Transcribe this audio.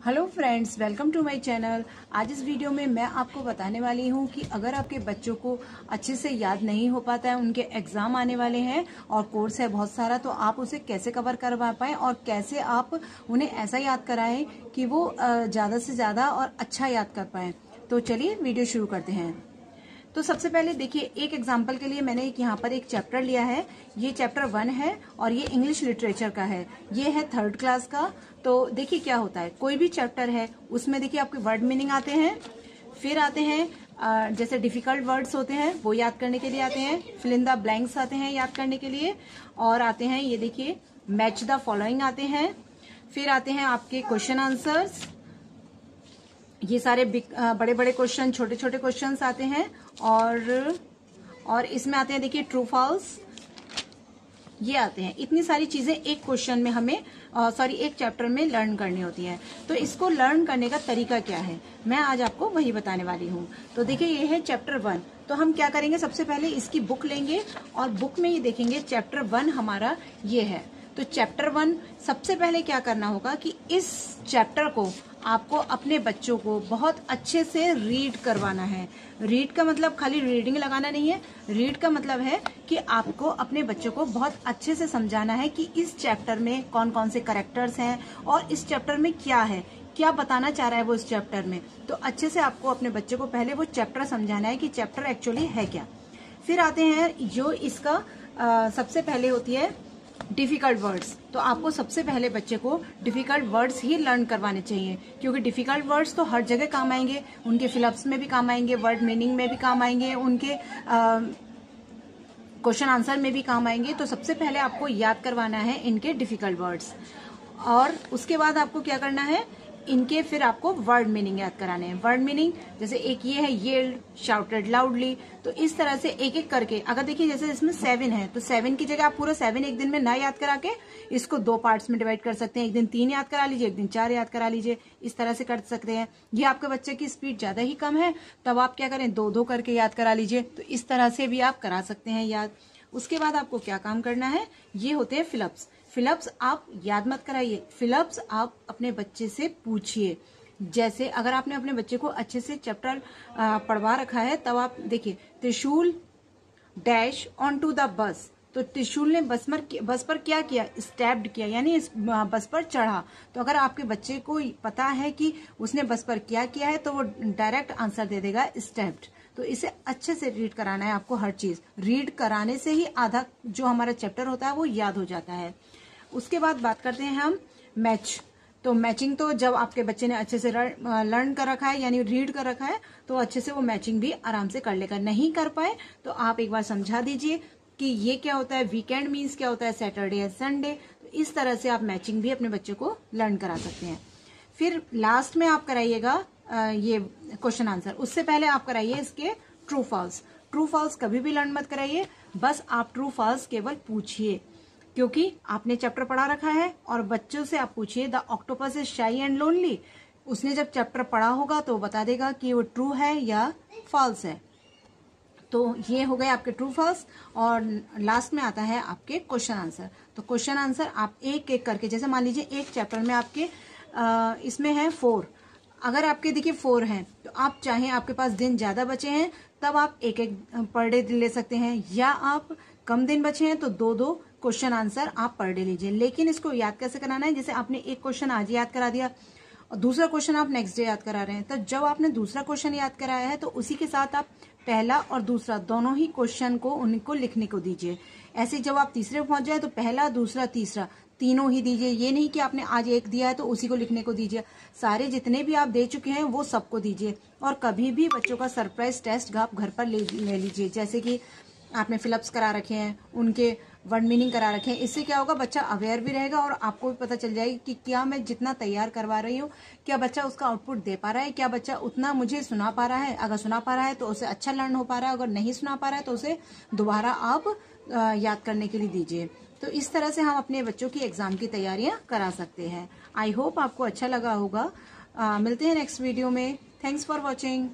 Hello friends, welcome to my channel. आज इस video में मैं आपको बताने वाली हूँ कि अगर आपके बच्चों को अच्छे से याद नहीं हो पाता है, उनके एग्जाम आने वाले हैं और कोर्स है बहुत सारा, तो आप उसे कैसे कवर करवा पाएं और कैसे आप उन्हें ऐसा याद कराएं कि वो ज़्यादा से ज़्यादा और अच्छा याद कर पाएं। तो चलिए वीडियो शुरू करते हैं। तो सबसे पहले देखिए, एक एग्जाम्पल के लिए मैंने यहाँ पर एक चैप्टर लिया है। ये चैप्टर 1 है और ये इंग्लिश लिटरेचर का है। ये है 3rd क्लास का। तो देखिए क्या होता है, कोई भी चैप्टर है उसमें देखिए आपके वर्ड मीनिंग आते हैं, फिर आते हैं जैसे डिफिकल्ट वर्ड्स होते हैं वो याद करने के लिए आते हैं, फिल इन द ब्लैंक्स आते हैं याद करने के लिए, और आते हैं ये देखिए मैच द फॉलोइंग आते हैं, फिर आते हैं आपके क्वेश्चन आंसर्स। ये सारे बड़े बड़े क्वेश्चन, छोटे छोटे क्वेश्चंस आते हैं, और इसमें आते हैं देखिए ट्रू फॉल्स, ये आते हैं। इतनी सारी चीजें एक क्वेश्चन में हमें एक चैप्टर में लर्न करनी होती है। तो इसको लर्न करने का तरीका क्या है, मैं आज आपको वही बताने वाली हूँ। तो देखिए ये है चैप्टर 1। तो हम क्या करेंगे, सबसे पहले इसकी बुक लेंगे और बुक में ये देखेंगे चैप्टर 1 हमारा ये है। तो चैप्टर 1 सबसे पहले क्या करना होगा कि इस चैप्टर को आपको अपने बच्चों को बहुत अच्छे से रीड करवाना है। रीड का मतलब खाली रीडिंग लगाना नहीं है, रीड का मतलब है कि आपको अपने बच्चों को बहुत अच्छे से समझाना है कि इस चैप्टर में कौन कौन से कैरेक्टर्स हैं और इस चैप्टर में क्या है, क्या बताना चाह रहा है वो इस चैप्टर में। तो अच्छे से आपको अपने बच्चे को पहले वो चैप्टर समझाना है कि चैप्टर एक्चुअली है क्या। फिर आते हैं जो इसका सबसे पहले होती है डिफिकल्ट वर्ड्स। तो आपको सबसे पहले बच्चे को डिफिकल्ट वर्ड्स ही लर्न करवाने चाहिए, क्योंकि डिफिकल्ट वर्ड्स तो हर जगह काम आएंगे, उनके फिलअप्स में भी काम आएंगे, वर्ड मीनिंग में भी काम आएंगे, उनके क्वेश्चन आंसर में भी काम आएंगे। तो सबसे पहले आपको याद करवाना है इनके डिफिकल्ट वर्ड्स, और उसके बाद आपको क्या करना है, इनके फिर आपको वर्ड मीनिंग याद कराने हैं। वर्ड मीनिंग जैसे एक ये है येल्ड, शाउटेड लाउडली। तो इस तरह से एक एक करके, अगर देखिए जैसे इसमें 7 है तो 7 की जगह आप पूरा 7 एक दिन में ना याद करा के इसको 2 पार्ट्स में डिवाइड कर सकते हैं। एक दिन 3 याद करा लीजिए, एक दिन 4 याद करा लीजिए, इस तरह से कर सकते हैं। ये आपके बच्चे की स्पीड ज्यादा ही कम है, तब आप क्या करें, 2-2 करके याद करा लीजिए। तो इस तरह से भी आप करा सकते हैं याद। उसके बाद आपको क्या काम करना है, ये होते हैं फिलअप्स। फिलअप्स आप याद मत कराइए, फिलअप्स आप अपने बच्चे से पूछिए। जैसे अगर आपने अपने बच्चे को अच्छे से चैप्टर पढ़वा रखा है, तब आप देखिए त्रिशूल dash on to the bus. तो त्रिशूल ने बस पर क्या किया, स्टेप्ड किया, यानी इस बस पर चढ़ा। तो अगर आपके बच्चे को पता है कि उसने बस पर क्या किया है, तो वो डायरेक्ट आंसर दे देगा स्टेप्ड। तो इसे अच्छे से रीड कराना है आपको। हर चीज रीड कराने से ही आधा जो हमारा चैप्टर होता है वो याद हो जाता है। उसके बाद बात करते हैं हम मैच। तो मैचिंग, तो जब आपके बच्चे ने अच्छे से लर्न कर रखा है, यानी रीड कर रखा है, तो अच्छे से वो मैचिंग भी आराम से कर लेगा। नहीं कर पाए तो आप एक बार समझा दीजिए कि ये क्या होता है, वीकेंड मीन्स क्या होता है, सैटरडे या संडे। तो इस तरह से आप मैचिंग भी अपने बच्चे को लर्न करा सकते हैं। फिर लास्ट में आप कराइएगा ये क्वेश्चन आंसर। उससे पहले आप कराइए इसके ट्रू फॉल्स। ट्रू फॉल्स कभी भी लर्न मत कराइए, बस आप ट्रू फॉल्स केवल पूछिए, क्योंकि आपने चैप्टर पढ़ा रखा है। और बच्चों से आप पूछिए द ऑक्टोपस इज शाई एंड लोनली। उसने जब चैप्टर पढ़ा होगा तो बता देगा कि वो ट्रू है या फॉल्स है। तो ये हो गए आपके ट्रू फॉल्स, और लास्ट में आता है आपके क्वेश्चन आंसर। तो क्वेश्चन आंसर आप एक एक करके, जैसे मान लीजिए एक चैप्टर में आपके इसमें है 4, अगर आपके देखिए 4 हैं, तो आप चाहें, आपके पास दिन ज्यादा बचे हैं, तब आप एक एक पर डे ले सकते हैं, या आप कम दिन बचे हैं तो 2-2 क्वेश्चन आंसर आप पर डे लीजिए। लेकिन इसको याद कैसे कराना है, जैसे आपने एक क्वेश्चन आज याद करा दिया और दूसरा क्वेश्चन आप नेक्स्ट डे याद करा रहे हैं, तो जब आपने दूसरा क्वेश्चन याद कराया है तो उसी के साथ आप पहला और दूसरा दोनों ही क्वेश्चन को उनको लिखने को दीजिए। ऐसे जब आप तीसरे पे पहुंच जाए तो पहला, दूसरा, तीसरा तीनों ही दीजिए। ये नहीं कि आपने आज एक दिया है तो उसी को लिखने को दीजिए, सारे जितने भी आप दे चुके हैं वो सबको दीजिए। और कभी भी बच्चों का सरप्राइज टेस्ट आप घर पर ले लीजिए, जैसे कि आपने फिलअप्स करा रखे हैं, उनके वर्ड मीनिंग करा रखे हैं। इससे क्या होगा, बच्चा अवेयर भी रहेगा और आपको भी पता चल जाएगा कि क्या मैं जितना तैयार करवा रही हूँ, क्या बच्चा उसका आउटपुट दे पा रहा है, क्या बच्चा उतना मुझे सुना पा रहा है। अगर सुना पा रहा है तो उसे अच्छा लर्न हो पा रहा है, अगर नहीं सुना पा रहा है तो उसे दोबारा आप याद करने के लिए दीजिए। तो इस तरह से हम अपने बच्चों की एग्जाम की तैयारियां करा सकते हैं। आई होप आपको अच्छा लगा होगा। मिलते हैं नेक्स्ट वीडियो में। Thanks for watching.